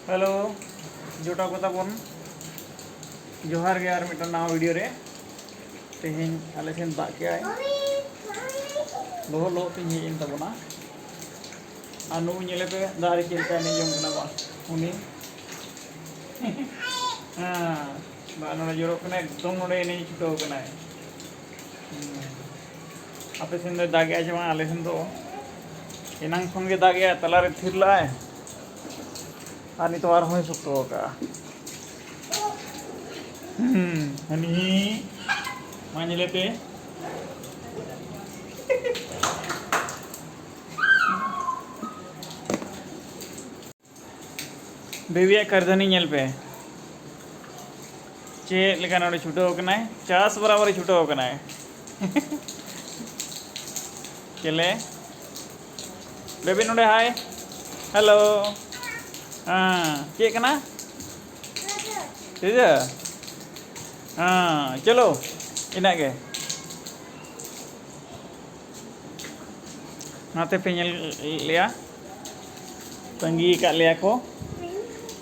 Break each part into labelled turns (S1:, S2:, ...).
S1: Hello जोटा को तबन जोहार गे और मिटन नवा वीडियो रे तेहें आले सेन दाग के आए लोह लोह तीन हेजन तबना और नु नेले पे दारे चलका नहीं जम कना बा उनी हां बा नोडे जोरो कना एकदम नोडे नहीं छुटो कना आपे सेन दो दागे आज मा आले सेन दो एनांग खन गे दागे तला रे थिर लाए और नहीं तो और होय सुतो का हनी मान लेते बेबिया करधनी नेल पे चे लेका नोडे छुटो कनाय चास बराबर छुटो कनाय चले बेबी नोडे हाय हेलो हाँ चे कना ठीक है हाँ चलो इना के नाते पे लिया तंगी का लिया को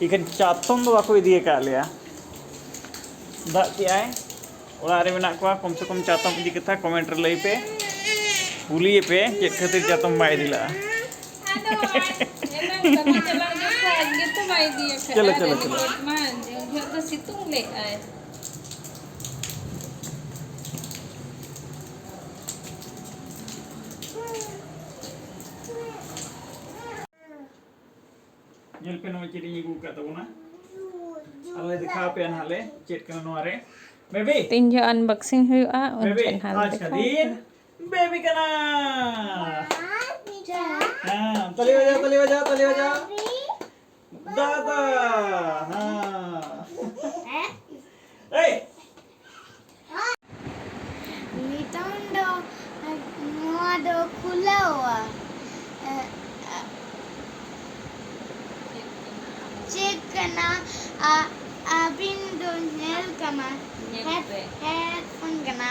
S1: इकन चातम दो बाको इदी का लिया दाग के आए ओड़ा रे मेना को कम से कम चातम इदी कथा कमेंट रे लई पे कुलिए पे चेक खातिर चातम बाय दिला चलो चलो चलो
S2: सितुंग ले आए
S1: जेल पे नोई चेरी गु का तबना अले दिखा पे हाले चेक कना नोरे बेबी
S2: तीन जो अनबॉक्सिंग हुआ
S1: बेबी आज का दिन बेबी कना हां तली बजा दादा हां ए
S3: Nintendo modo kulawa check kana abindo nel kana headphone kana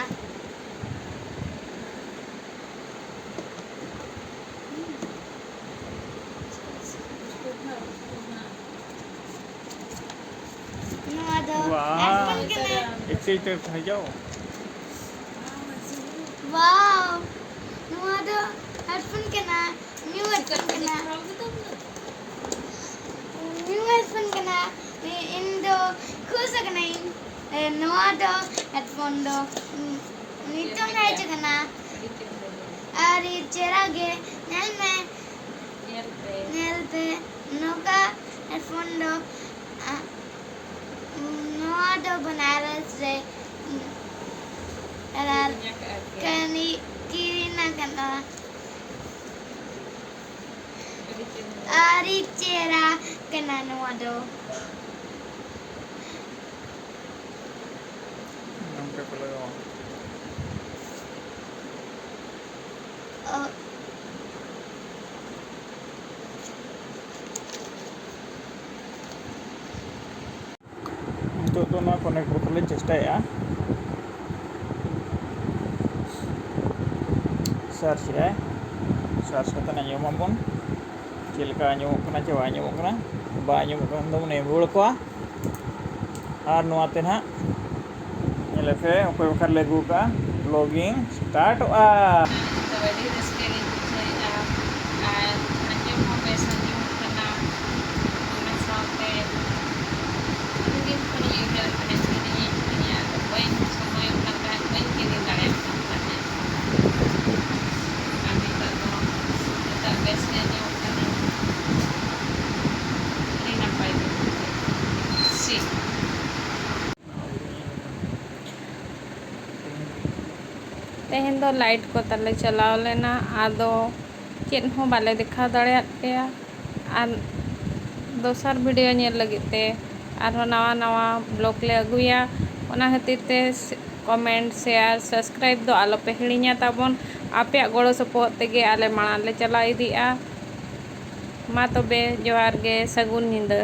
S1: वाह एक्साइटेड था जाओ
S3: wow modo headphone kana new headphone kana indo kusa kana modo headphone do nitong hai kana ari cherage nel pe noka headphone do modo Banaras से कनी kirina kana ari cera kana modo
S1: हमके पे लगाओ तो ना connect करते चेष्टाया search है search करते आजमाबन चलका आजमना चे आजमना बन रुआड़ को और नाते ना पे अखय बखा ले अगू का ब्लॉगिंग स्टार्ट
S2: तेहन दो लाइट को तले चलाव लेना आदो चेन हो बाले दिखा दाड़े पे और दोसर वीडियो नेल लगते और नवा नवा ब्लॉग ले अगुया ओना खातिर ते कमेंट शेयर सब्सक्राइब दो आलो पे हिड़िया ताबन आपे गड़ो सपोहत तेगे आले माड़ा ले चला इदिया मा तबे जोहार गे सगुन निंदा।